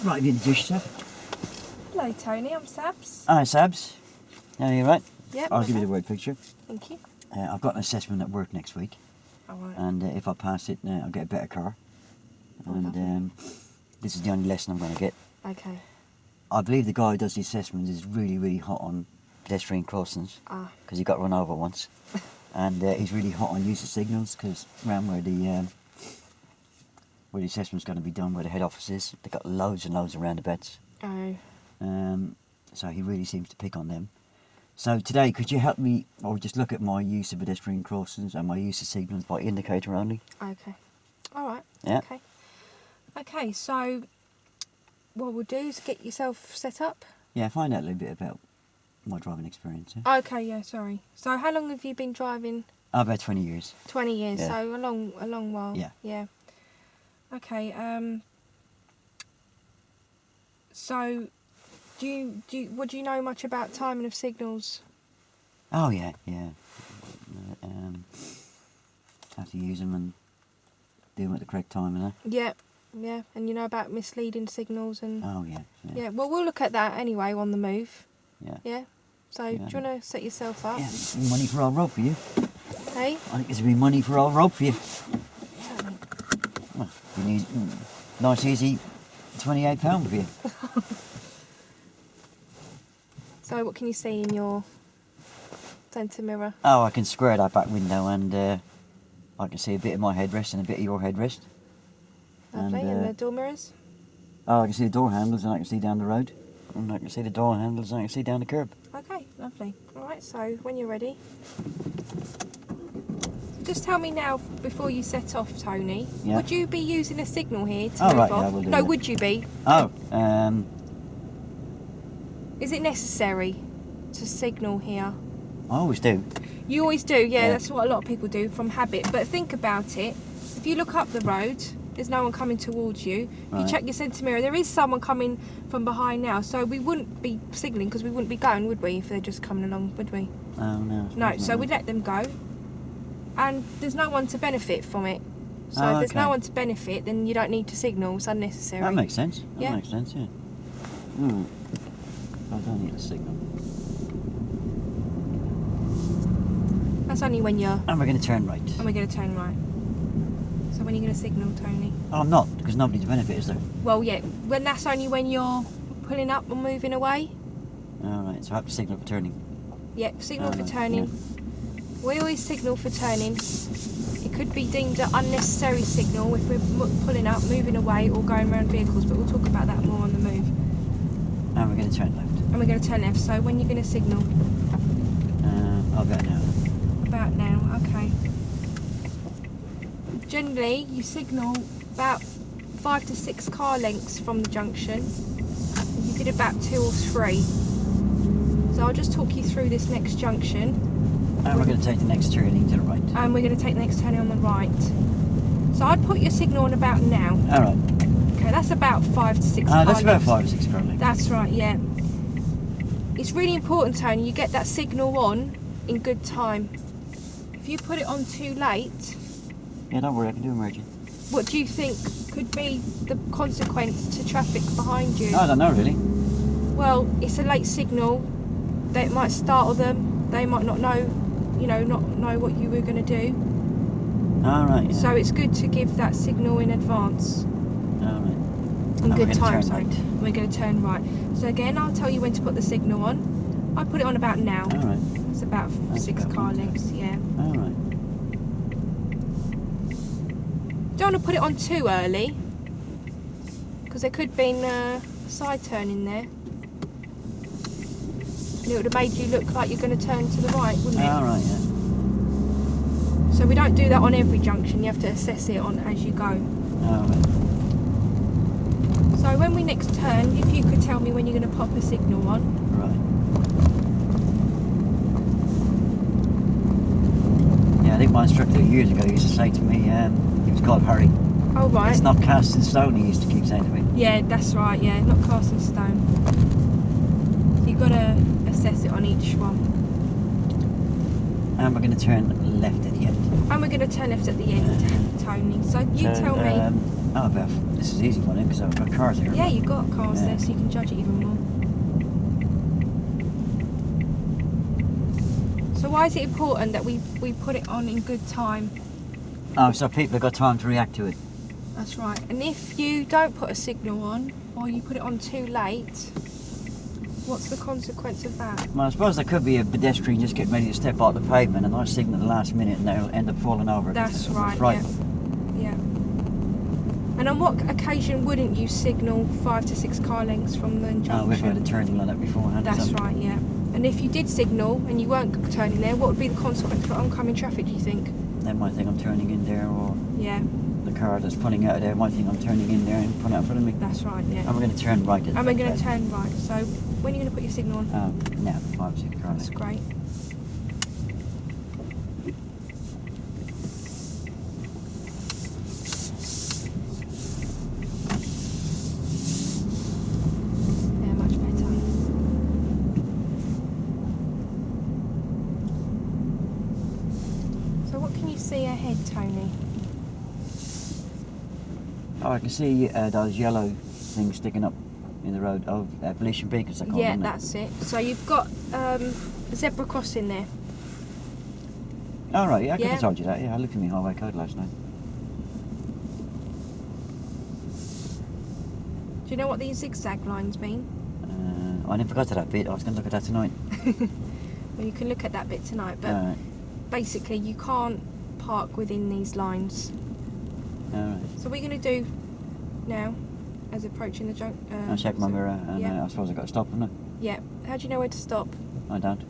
Right, have you introduced yourself? Hello Tony, I'm Sabs. Hi Sabs. Are you right? Yep. I'll give you the word picture. Thank you. I've got an assessment at work next week, Alright. and if I pass it, I'll get a better car. And lovely. this is the only lesson I'm going to get. Okay. I believe the guy who does the assessment is really, really hot on pedestrian crossings because he got run over once, and he's really hot on use of signals because around where the assessment's going to be done, where the head office is, they've got loads and loads of roundabouts. Oh. So he really seems to pick on them. So today, could you help me, or just look at my use of pedestrian crossings and my use of signals by indicator only? Okay. Alright. Yeah. Okay. Okay, so what we'll do is get yourself set up. Yeah, find out a little bit about my driving experience. Yeah? Okay, yeah, sorry. So how long have you been driving? About 20 years. 20 years, Yeah. so a long while. Yeah. Yeah. Okay, so what do you know much about timing of signals? Oh yeah, yeah. Have to use them and do them at the correct time, you know? Yeah, yeah, and you know about misleading signals and... Oh yeah, yeah. Yeah, well, we'll look at that anyway on the move. Yeah. Yeah? So, Yeah. do you want to set yourself up? Yeah, it's been money for old Rob for you. Hey? I think it's been money for old Rob for you. Certainly. Well, you need nice easy £28 for you. So, what can you see in your centre mirror? Oh, I can square that back window and I can see a bit of my headrest and a bit of your headrest. Lovely, and the door mirrors? Oh, I can see the door handles and I can see down the road. And I can see the door handles and I can see down the curb. Okay, lovely. Alright, so when you're ready. Just tell me now, before you set off, Tony, Yeah. would you be using a signal here to Oh, move right, off? yeah, I will do No, that. would you be? Oh, Is it necessary to signal here? I always do. You always do, yeah, Yeah. that's what a lot of people do from habit. But think about it. If you look up the road, there's no one coming towards you. If you Right. check your centre mirror, there is someone coming from behind now. So we wouldn't be signalling because we wouldn't be going, would we, if they're just coming along, would we? Oh, no. No, so we'd let them go. And there's no one to benefit from it. So Oh, if there's okay. no one to benefit, then you don't need to signal. It's unnecessary. That makes sense. That Yeah. makes sense, yeah. I don't need a signal. That's only when you're... And we're going to turn right. And we're going to turn right. So when are you going to signal, Tony? Oh, I'm not, because nobody to benefit, is there? Well, yeah, that's only when you're pulling up or moving away. Alright, so I have to signal for turning. Yeah, signal for Right, turning. We always signal for turning. It could be deemed an unnecessary signal if we're pulling up, moving away or going around vehicles, but we'll talk about that more on the move. And we're going to turn left. And we're going to turn left, so when you're going to signal? I'll go now. About now, okay. Generally, you signal about 5 to 6 car lengths from the junction. You did about 2 or 3. So I'll just talk you through this next junction. And we're going to take the next turning to the right. And we're going to take the next turning on the right. So I'd put your signal on about now. Alright. Okay, that's about 5 to 6 car That's about lengths. 5 or 6 car lengths. That's right, yeah. It's really important, Tony, you get that signal on in good time. If you put it on too late, Yeah, don't worry, I can do a merging. what do you think could be the consequence to traffic behind you? I don't know, really. Well, it's a late signal. That might startle them. They might not know, not know what you were going to do. Alright, yeah. So it's good to give that signal in advance. Alright. In And good we're gonna time, turn sorry. right. We're going to turn right. So again, I'll tell you when to put the signal on. I put it on about now. Alright. It's about That's 6 about car one, lengths, yeah. Alright. Don't want to put it on too early because there could have been a side turn in there. And it would have made you look like you're going to turn to the right, wouldn't it? Alright, yeah. So we don't do that on every junction. You have to assess it on as you go. Alright. So when we next turn, if you could tell me when you're going to pop a signal on. Right. Yeah, I think my instructor years ago used to say to me, he was called Harry. Oh right. It's not cast in stone, he used to keep saying to me. Yeah, that's right. Yeah, not cast in stone. So you've got to assess it on each one. And we're going to turn left at the end. And we're going to turn left at the end, Tony. So you tell me. Oh, Beth, this is an easy one because I've got cars here. Yeah, you've got cars there, so you can judge it even more. So why is it important that we put it on in good time? Oh, so people have got time to react to it. That's right. And if you don't put a signal on, or you put it on too late, what's the consequence of that? Well, I suppose there could be a pedestrian just getting ready to step out the pavement and I signal at the last minute and they'll end up falling over. That's right, yeah. And on what occasion wouldn't you signal 5 to 6 car lengths from the junction? Oh, we've had a turning like that beforehand. That's right, yeah. And if you did signal and you weren't turning there, what would be the consequence for oncoming traffic, do you think? They might think I'm turning in there, or the car that's pulling out of there might think I'm turning in there and pulling out in front of me. That's right, yeah. And we're going to turn right. And we're going to turn right. So when are you going to put your signal on? Now, 5 6 cars. That's great. Yeah, much better. So what can you see ahead, Tony? Oh, I can see those yellow things sticking up in the road. Oh, pollution beacons, I call Yeah, them. that's it. So you've got a zebra crossing there. Oh, right, yeah, I could Yeah. have told you that. Yeah, I looked at my highway code last night. Do you know what these zigzag lines mean? I never got to that bit. I was going to look at that tonight. Well, you can look at that bit tonight, but Alright, basically you can't park within these lines. alright. So what are you going to do now as approaching the junction? I'll check my mirror and yeah. I suppose I've got to stop, haven't Yeah. How do you know where to stop? I? I don't.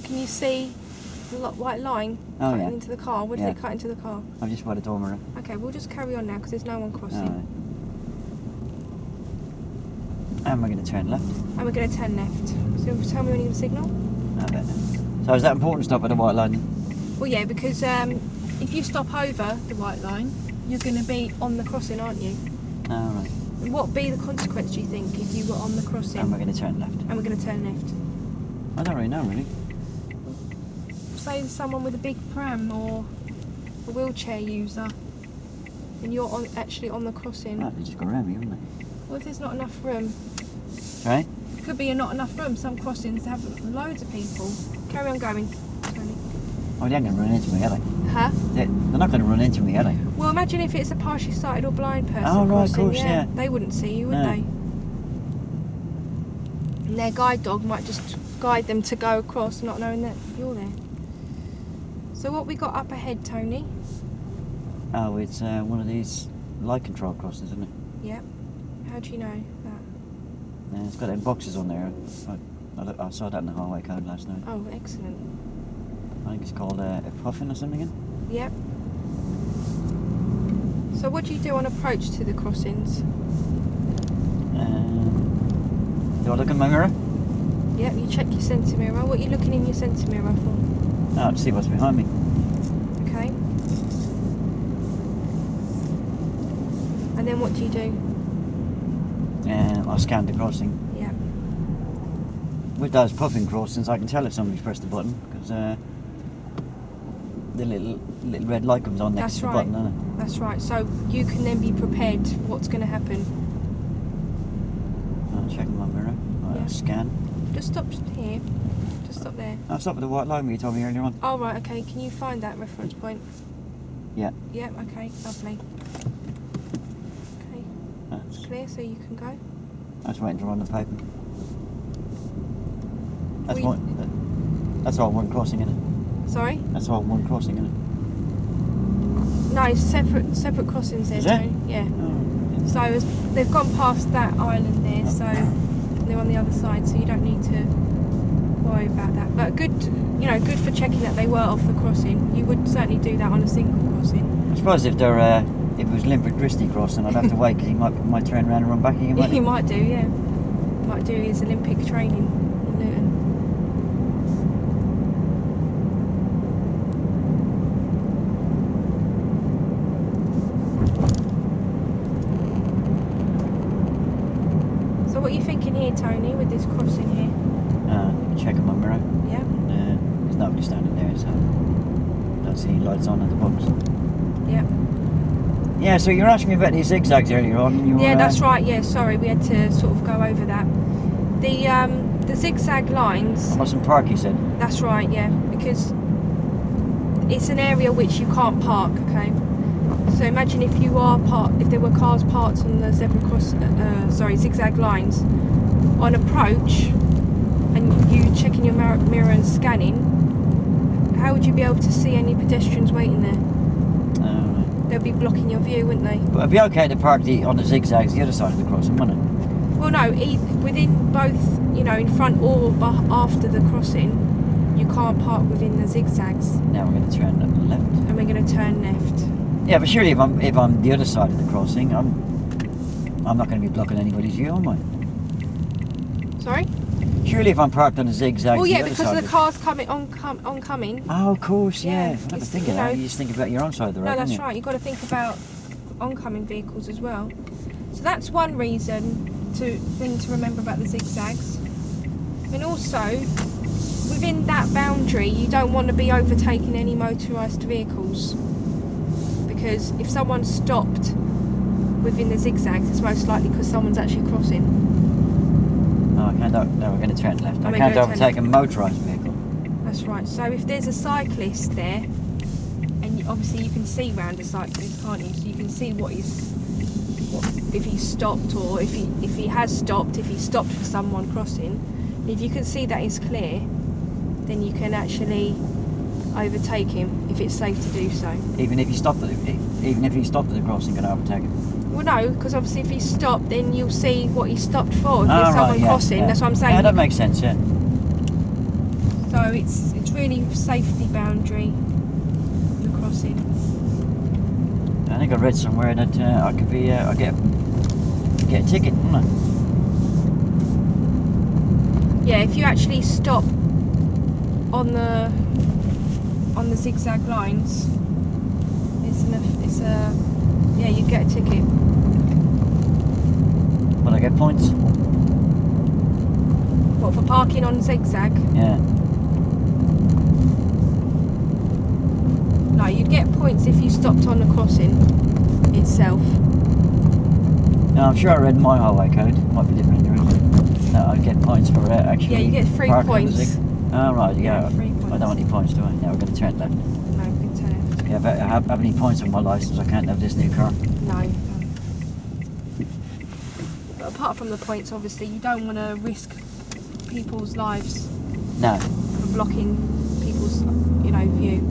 Can you see the white line Oh, cutting yeah. into the car? Where does Yeah. it cut into the car? I'm just by the door mirror. Okay, we'll just carry on now because there's no one crossing. Alright. And we're going to turn left. And we're going to turn left. So tell me when you signal. I bet. So is that important to stop at the white line? Well, yeah, because if you stop over the white line, you're going to be on the crossing, aren't you? Alright. And what would be the consequence, do you think, if you were on the crossing? And we're going to turn left. And we're going to turn left. I don't really know, really. Say there's someone with a big pram or a wheelchair user, and you're actually on the crossing. Oh, they just got around me, haven't they? What if there's not enough room? Right? Could be not enough room. Some crossings have loads of people. Carry on going, Tony. Oh, they ain't going to run into me, are they? Huh? They're not going to run into me, are they? Well, imagine if it's a partially sighted or blind person Oh, right, of crossing. course, yeah. They wouldn't see you, would No. they? And their guide dog might just guide them to go across, not knowing that you're there. So what we got up ahead, Tony? Oh, it's one of these light control crossings, isn't it? Yep. How do you know that? Yeah, it's got them boxes on there. I saw that in the highway code last night. Oh, excellent. I think it's called a puffin or something. Yep. So what do you do on approach to the crossings? Do I look in my mirror? Yep, you check your centre mirror. What are you looking in your centre mirror for? Oh, to see what's behind me. Okay. And then what do you do? I scanned the crossing. Yeah. With those puffin crossings, I can tell if somebody's pressed the button because the little red light comes on next to the That's right. button, doesn't it? That's right. So you can then be prepared for what's going to happen. I'm checking my mirror. Right, Yeah. Scan. Just stop here. Just stop there. I'll stop at the white line where you told me earlier on. Oh, right. Okay. Can you find that reference point? Yeah. Yeah. Okay. Lovely. Okay. That's, Clear, so you can go. that's waiting to run the paper. That's We- That's all one crossing, isn't it? Sorry. That's all one crossing, isn't it? No, it's separate crossings there, Is it? Tony. Yeah. Oh, So they've gone past that island there, so they're on the other side, so you don't need to worry about that. But good for checking that they were off the crossing. You would certainly do that on a single crossing. I suppose if they're if it was Limerick Dristy crossing, I'd have to wait because he might turn around and run back again. He might do, yeah. Might do his Olympic training in Luton. So what are you thinking here, Tony, with this crossing here? Checking my mirror. Yeah. There's nobody standing there, so don't see any lights on at the box. Yeah. Yeah, so you were asking me about these zigzags earlier on. You were, Yeah, that's right. Yeah, sorry, we had to sort of go over that. The zigzag lines. Austin Park, you said. That's right. Yeah, because it's an area which you can't park. Okay. So imagine if there were cars parked on the zigzag lines on approach, and you checking your mirror and scanning. How would you be able to see any pedestrians waiting there? They'd be blocking your view, wouldn't they? But it'd be okay to park on the zigzags the other side of the crossing, wouldn't it? Well, no, within both, in front or after the crossing, you can't park within the zigzags. Now we're going to turn left. And we're going to turn left. Yeah, but surely if I'm the other side of the crossing, I'm not going to be blocking anybody's view, am I? Sorry? Surely if I'm parked on a zigzag. Well, yeah, because the car's coming oncoming. Oh, of course, yeah. I never It's, think of that. You just think about your own side of the road. No, that's don't you? right. You've got to think about oncoming vehicles as well. So that's one thing to remember about the zigzags. And also, within that boundary, you don't want to be overtaking any motorised vehicles, because if someone stopped within the zigzags, it's most likely because someone's actually crossing. No, I can't. No, we're going to turn left. I can't overtake a motorised vehicle. That's right. So if there's a cyclist there, and obviously you can see round a cyclist, can't you? So you can see if he's stopped, or if he has stopped, if he stopped for someone crossing. If you can see that is clear, then you can actually overtake him if it's safe to do so. Even if he stopped at the crossing, going to overtake him. Well, no, because obviously if he stopped, then you'll see what he stopped for. If there's someone crossing, that's what I'm saying. Yeah, that makes sense. Yeah. So it's really safety boundary, the crossing. I think I read somewhere that I could be I get a ticket, wouldn't I? Yeah, if you actually stop on the zigzag lines, you'd get a ticket. Will I get points? What, for parking on zigzag? Yeah. No, you'd get points if you stopped on the crossing itself. No, I'm sure I read my highway code. Might be different in yours. No, I'd get points for actually. Yeah, you get 3 points. Oh, right, yeah. 3 points. I don't want any points, do I? Now we're going to turn left. No, we can turn left. Yeah, but I have any points on my licence, I can't have this new car. No. But apart from the points, obviously, you don't want to risk people's lives. No. For blocking people's, view.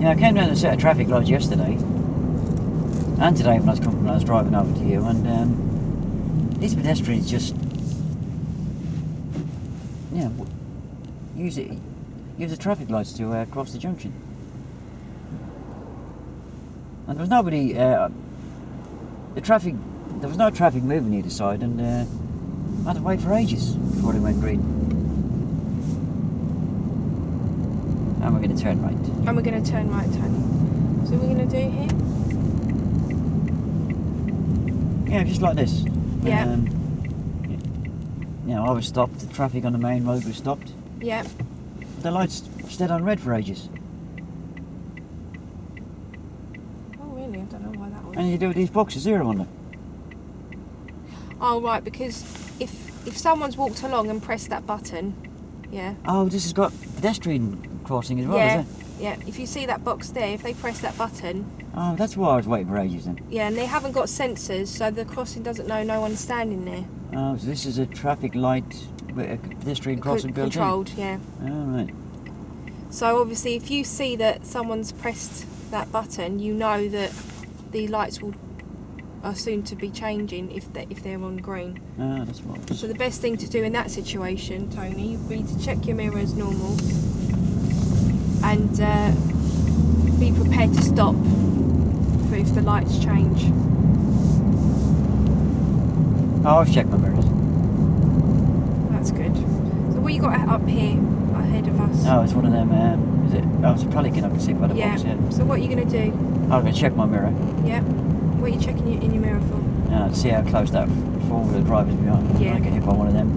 Yeah, I came down to a set of traffic lights yesterday, and today when I was driving over to you, and these pedestrians just, use the traffic lights to cross the junction. And there was nobody, there was no traffic moving either side, and I had to wait for ages before they went green. And we're going to turn right. And we're going to turn right, Tony. So we're going to do here? Yeah, just like this. Yeah. I was stopped. The traffic on the main road was stopped. Yeah. The lights stayed on red for ages. Oh, really? I don't know why that was. And you do with these boxes here on them. Oh, right, because if someone's walked along and pressed that button, yeah. Oh, this has got pedestrian crossing as well, Yeah. is it? Yeah, if you see that box there, if they press that button. Oh, that's why I was waiting for ages then. Yeah, and they haven't got sensors, so the crossing doesn't know no one's standing there. Oh, so this is a traffic light with a pedestrian crossing built in? Controlled, yeah. Oh, right. So obviously if you see that someone's pressed that button, you know that the lights are soon to be changing if they're on green. Oh, that's what. So the best thing to do in that situation, Tony, would be to check your mirror as normal and be prepared to stop for if the lights change. Oh, I've checked my mirrors. That's good. So what you got up here ahead of us? Oh, it's one of them, is it? Oh, it's a pelican I can see by the box, yeah. So what are you going to do? I'm going to check my mirror. Yeah. What are you checking in your mirror for? To see how close that four-wheel drive is behind. Yeah. I get hit by one of them.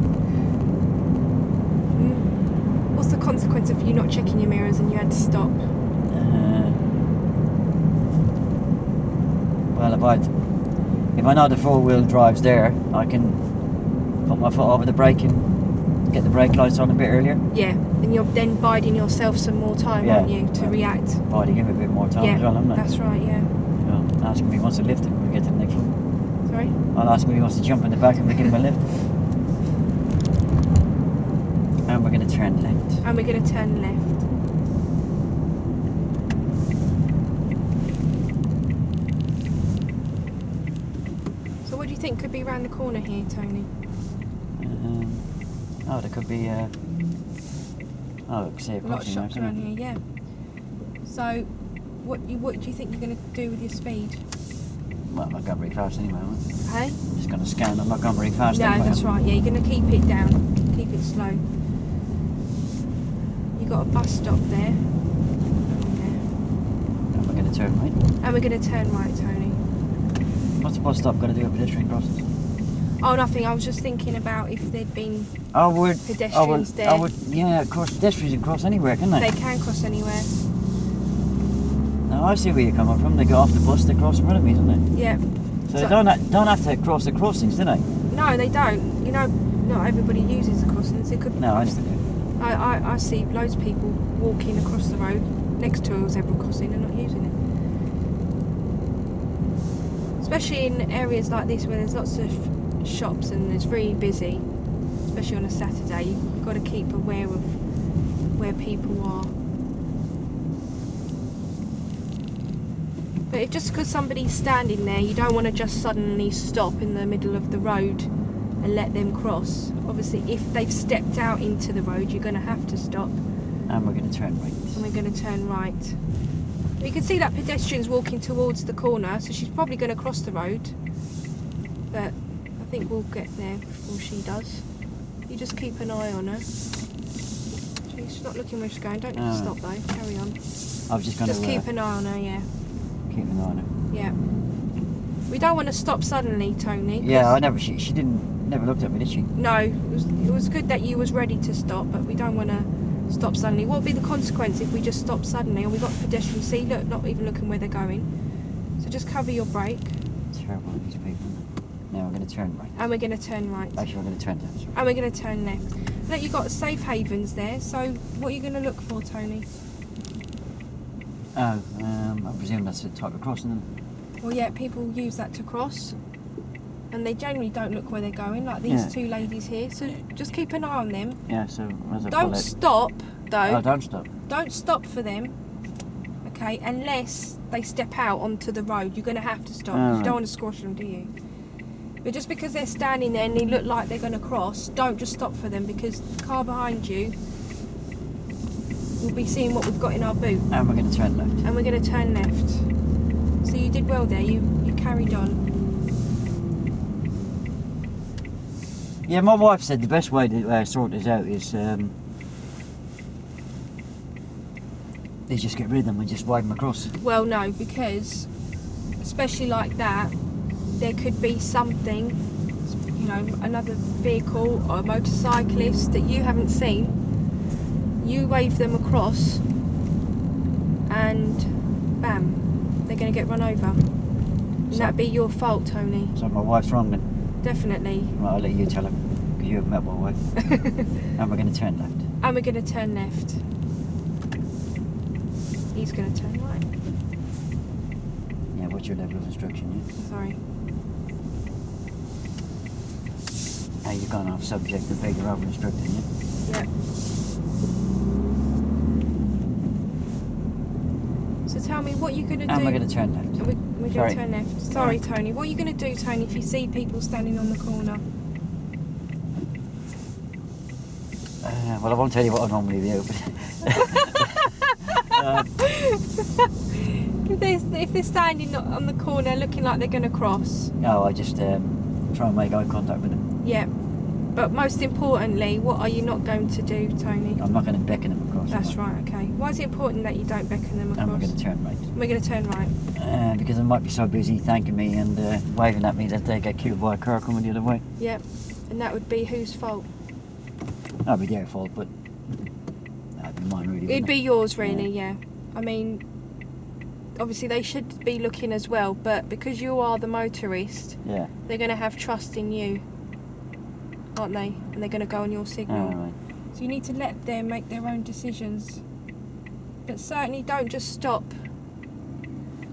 What's the consequence of you not checking your mirrors and you had to stop? Well, if I know the four-wheel drive's there, I can put my foot over the brake and get the brake lights on a bit earlier. Yeah, and you're then biding yourself some more time, aren't you, to react? Biding him a bit more time as well, haven't I? That's right, yeah. Well, ask him if he wants to lift it when we get to the next one. Sorry? I'll ask him if he wants to jump in the back and we give him a lift. And we're going to turn left. And we're going to turn left. So what do you think could be around the corner here, Tony? There could be I can see a lot of crossing shops there, around here, yeah. So what do you think you're going to do with your speed? Well, I'm not going very fast anyway, am I? Hey? Just going to scan, I'm not going very fast No, anyway. that's right, yeah, you're going to keep it down, keep it slow. You've got a bus stop there. And we're going to turn right. And we're going to turn right, Tony. What's the bus stop going to do at pedestrian crossings? Oh, nothing, I was just thinking about if there'd been pedestrians there. Yeah, of course, pedestrians can cross anywhere, can they? They can cross anywhere. No, I see where you're coming from. They go off the bus, they cross in front of me, don't they? Yeah. So they don't have to cross the crossings, do they? No, they don't. You know, not everybody uses the crossings. It could be No, I crossed. understand. I see loads of people walking across the road next to a zebra crossing and not using it. Especially in areas like this where there's lots of shops and it's really busy, especially on a Saturday. You've got to keep aware of where people are. But just because somebody's standing there, you don't want to just suddenly stop in the middle of the road and let them cross. Obviously, if they've stepped out into the road, you're going to have to stop. And we're going to turn right. And we're going to turn right. You can see that pedestrian's walking towards the corner, so she's probably going to cross the road. But I think we'll get there before she does. You just keep an eye on her. She's not looking where she's going. Don't need to stop though. Carry on. I was just going to... Just keep an eye on her, yeah. Keep an eye on her. Yeah. We don't want to stop suddenly, Tony. Yeah, I never... She never looked at me, did she? No, it was good that you was ready to stop, but we don't want to stop suddenly. What would be the consequence if we just stop suddenly and we got pedestrians? See, look, not even looking where they're going. So just cover your brake. Terrible, these people. Now we're going to turn right. And we're going to turn right. Actually, we're going to turn left. Sorry. And we're going to turn left. Look, you've got safe havens there, so what are you going to look for, Tony? Oh, I presume that's a type of crossing. Well, yeah, people use that to cross. And they generally don't look where they're going, like these two ladies here. So just keep an eye on them. Yeah, so as I Don't stop, though. Oh, don't stop. Don't stop for them, okay, unless they step out onto the road. You're going to have to stop. You don't want to squash them, do you? But just because they're standing there and they look like they're going to cross, don't just stop for them, because the car behind you will be seeing what we've got in our boot. And we're going to turn left. And we're going to turn left. So you did well there. You carried on. Yeah, my wife said the best way to sort this out is just get rid of them and just wave them across. Well, no, because especially like that, there could be something, you know, another vehicle or a motorcyclist that you haven't seen. You wave them across and bam, they're going to get run over. And that'd be your fault, Tony. So my wife's wrong then? Definitely. Right, I'll let you tell her, because you haven't met my wife. And we're going to turn left. And we're going to turn left. He's going to turn right. Yeah, what's your level of instruction? Yeah? Sorry. You're going off subject to beg your over instructing, yeah? Yep. So tell me, what you're going to do... And we're going to turn left. We're going to turn left. Sorry, Tony. What are you going to do, Tony, if you see people standing on the corner? Well, I won't tell you what I normally do, but... If they're standing on the corner looking like they're going to cross... No, I just try and make eye contact with them. Yeah. But most importantly, what are you not going to do, Tony? I'm not going to beckon them across. That's right, okay. Why is it important that you don't beckon them across? And we're going to turn right. We're going to turn right. Because they might be so busy thanking me and waving at me that they get killed by a car coming the other way. Yep. And that would be whose fault? That'd be their fault, but that'd be mine really. It'd be yours really, yeah. I mean, obviously they should be looking as well, but because you are the motorist, yeah, they're going to have trust in you, aren't they? And they're going to go on your signal. Right. So you need to let them make their own decisions. But certainly don't just stop,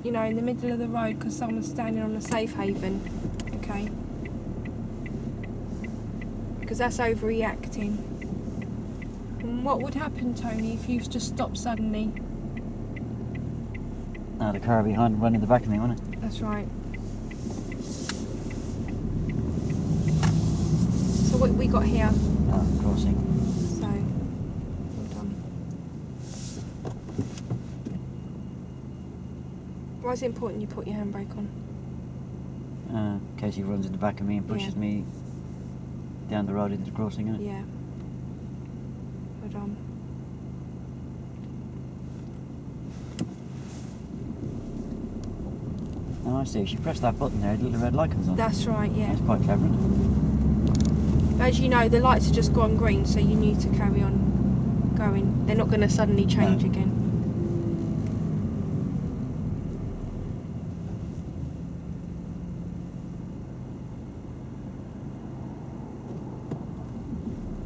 you know, in the middle of the road because someone's standing on a safe haven, okay? Because that's overreacting. And what would happen, Tony, if you just stopped suddenly? Now the car behind running the back of me, wouldn't it? That's right. So what we got here? Crossing. So, hold on. Why is it important you put your handbrake on? In case he runs in the back of me and pushes me down the road into the crossing, innit? Yeah. Hold on. Oh, I see. If you press that button there, the little red light comes on. That's right, yeah. That's quite clever, isn't As you know, the lights have just gone green, so you need to carry on going. They're not going to suddenly change again.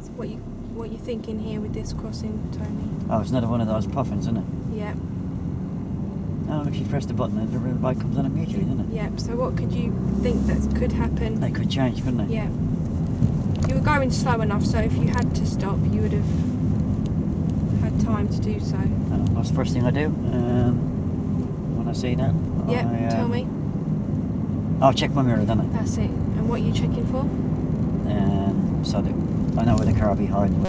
So what are you thinking here with this crossing, Tony? Oh, it's another one of those puffins, isn't it? Yeah. Oh, look, she pressed the button and the red light comes on immediately, doesn't it? Yeah, so what could you think that could happen? They could change, couldn't they? Yeah. You were going slow enough, so if you had to stop, you would have had time to do so. That's the first thing I do when I see that. Yeah, tell me. I'll check my mirror, don't I? That's it. And what are you checking for? So that I know where the car behind